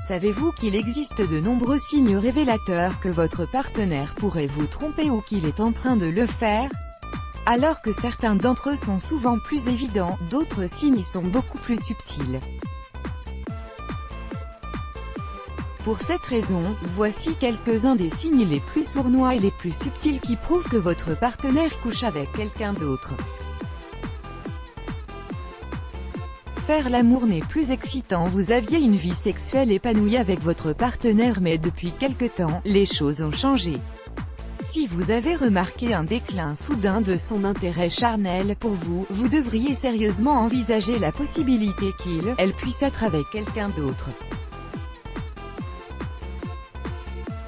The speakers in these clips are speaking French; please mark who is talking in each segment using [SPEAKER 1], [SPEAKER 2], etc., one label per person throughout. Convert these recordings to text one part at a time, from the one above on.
[SPEAKER 1] Savez-vous qu'il existe de nombreux signes révélateurs que votre partenaire pourrait vous tromper ou qu'il est en train de le faire? Alors que certains d'entre eux sont souvent plus évidents, d'autres signes sont beaucoup plus subtils. Pour cette raison, voici quelques-uns des signes les plus sournois et les plus subtils qui prouvent que votre partenaire couche avec quelqu'un d'autre. Faire l'amour n'est plus excitant. Vous aviez une vie sexuelle épanouie avec votre partenaire mais depuis quelque temps, les choses ont changé. Si vous avez remarqué un déclin soudain de son intérêt charnel pour vous, vous devriez sérieusement envisager la possibilité qu'il/elle puisse être avec quelqu'un d'autre.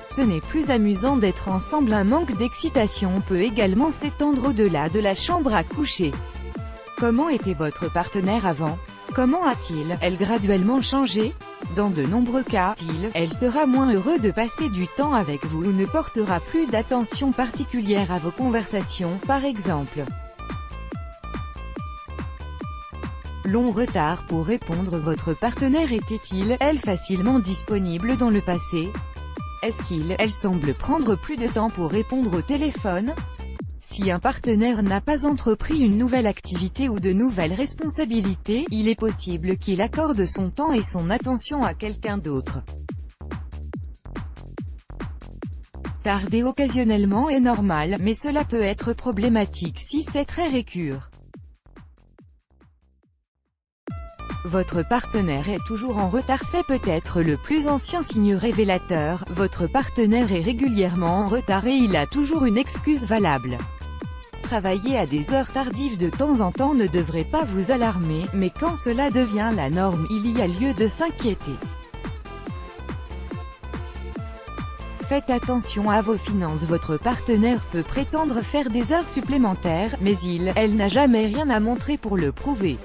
[SPEAKER 1] Ce n'est plus amusant d'être ensemble. Un manque d'excitation peut également s'étendre au-delà de la chambre à coucher. Comment était votre partenaire avant? Comment a-t-il/elle graduellement changé? Dans de nombreux cas, il/elle sera moins heureux de passer du temps avec vous ou ne portera plus d'attention particulière à vos conversations, par exemple. Long retard pour répondre. Votre partenaire était-il/elle facilement disponible dans le passé? Est-ce qu'il/elle semble prendre plus de temps pour répondre au téléphone? Si un partenaire n'a pas entrepris une nouvelle activité ou de nouvelles responsabilités, il est possible qu'il accorde son temps et son attention à quelqu'un d'autre. Tarder occasionnellement est normal, mais cela peut être problématique si c'est très récurrent. Votre partenaire est toujours en retard. C'est peut-être le plus ancien signe révélateur. Votre partenaire est régulièrement en retard et il a toujours une excuse valable. Travailler à des heures tardives de temps en temps ne devrait pas vous alarmer, mais quand cela devient la norme, il y a lieu de s'inquiéter. Faites attention à vos finances. Votre partenaire peut prétendre faire des heures supplémentaires, mais il/elle n'a jamais rien à montrer pour le prouver.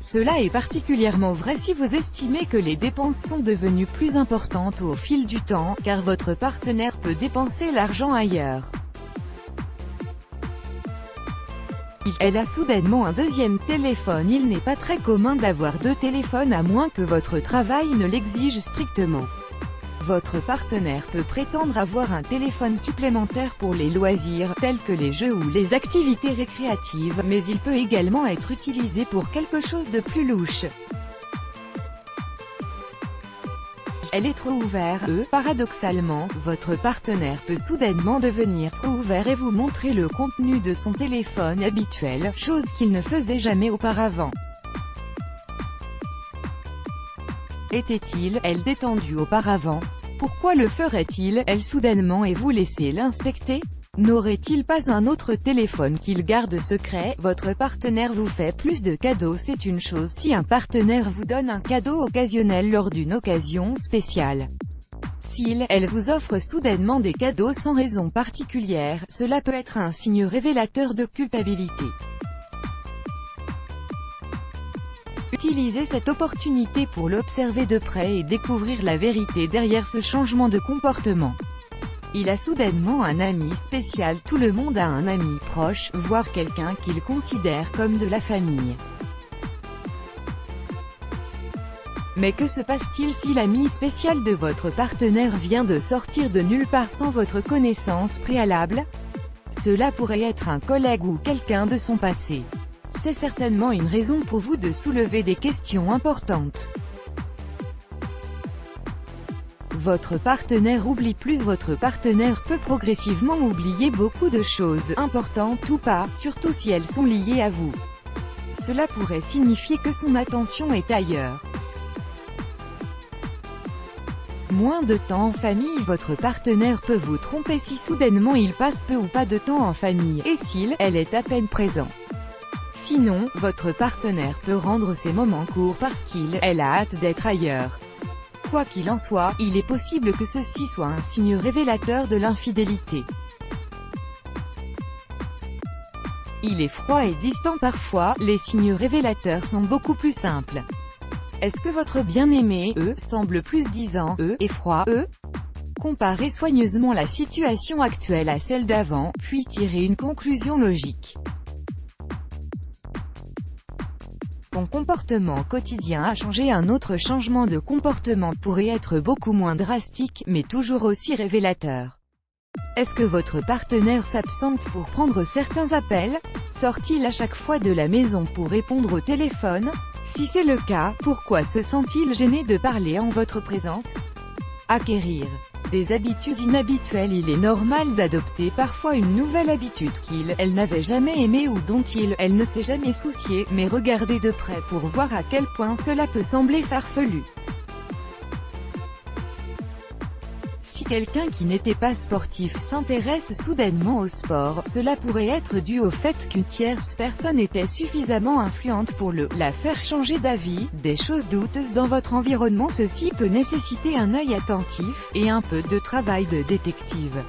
[SPEAKER 1] Cela est particulièrement vrai si vous estimez que les dépenses sont devenues plus importantes au fil du temps, car votre partenaire peut dépenser l'argent ailleurs. Elle a soudainement un deuxième téléphone. Il n'est pas très commun d'avoir deux téléphones à moins que votre travail ne l'exige strictement. Votre partenaire peut prétendre avoir un téléphone supplémentaire pour les loisirs, tels que les jeux ou les activités récréatives, mais il peut également être utilisé pour quelque chose de plus louche. Elle est trop ouverte. Paradoxalement, votre partenaire peut soudainement devenir trop ouvert et vous montrer le contenu de son téléphone habituel, chose qu'il ne faisait jamais auparavant. Était-il/elle détendu auparavant? Pourquoi le ferait-il/elle soudainement et vous laisser l'inspecter? N'aurait-il pas un autre téléphone qu'il garde secret? Votre partenaire vous fait plus de cadeaux. C'est une chose si un partenaire vous donne un cadeau occasionnel lors d'une occasion spéciale. S'il/elle vous offre soudainement des cadeaux sans raison particulière, cela peut être un signe révélateur de culpabilité. Utilisez cette opportunité pour l'observer de près et découvrir la vérité derrière ce changement de comportement. Il a soudainement un ami spécial. Tout le monde a un ami proche, voire quelqu'un qu'il considère comme de la famille. Mais que se passe-t-il si l'ami spécial de votre partenaire vient de sortir de nulle part sans votre connaissance préalable? Cela pourrait être un collègue ou quelqu'un de son passé. C'est certainement une raison pour vous de soulever des questions importantes. Votre partenaire oublie plus. Votre partenaire peut progressivement oublier beaucoup de choses, importantes ou pas, surtout si elles sont liées à vous. Cela pourrait signifier que son attention est ailleurs. Moins de temps en famille. Votre partenaire peut vous tromper si soudainement il passe peu ou pas de temps en famille, et s'il/elle est à peine présent. Sinon, votre partenaire peut rendre ces moments courts parce qu'il/elle a hâte d'être ailleurs. Quoi qu'il en soit, il est possible que ceci soit un signe révélateur de l'infidélité. Il est froid et distant. Parfois, les signes révélateurs sont beaucoup plus simples. Est-ce que votre bien-aimé semble plus disant et froid Comparez soigneusement la situation actuelle à celle d'avant, puis tirez une conclusion logique. Ton comportement quotidien a changé. Un autre changement de comportement pourrait être beaucoup moins drastique, mais toujours aussi révélateur. Est-ce que votre partenaire s'absente pour prendre certains appels? Sort-il à chaque fois de la maison pour répondre au téléphone? Si c'est le cas, pourquoi se sent-il gêné de parler en votre présence? Acquérir des habitudes inhabituelles. Il est normal d'adopter parfois une nouvelle habitude qu'il/elle n'avait jamais aimée ou dont il/elle ne s'est jamais soucié, mais regardez de près pour voir à quel point cela peut sembler farfelu. Si quelqu'un qui n'était pas sportif s'intéresse soudainement au sport, cela pourrait être dû au fait qu'une tierce personne était suffisamment influente pour la faire changer d'avis. Des choses douteuses dans votre environnement. Ceci peut nécessiter un œil attentif, et un peu de travail de détective.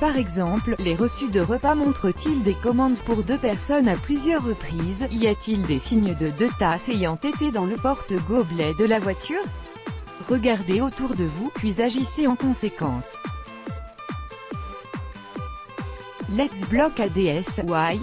[SPEAKER 1] Par exemple, les reçus de repas montrent-ils des commandes pour 2 personnes à plusieurs reprises? Y a-t-il des signes de 2 tasses ayant été dans le porte-gobelet de la voiture? Regardez autour de vous, puis agissez en conséquence. Let's block ADS. Why?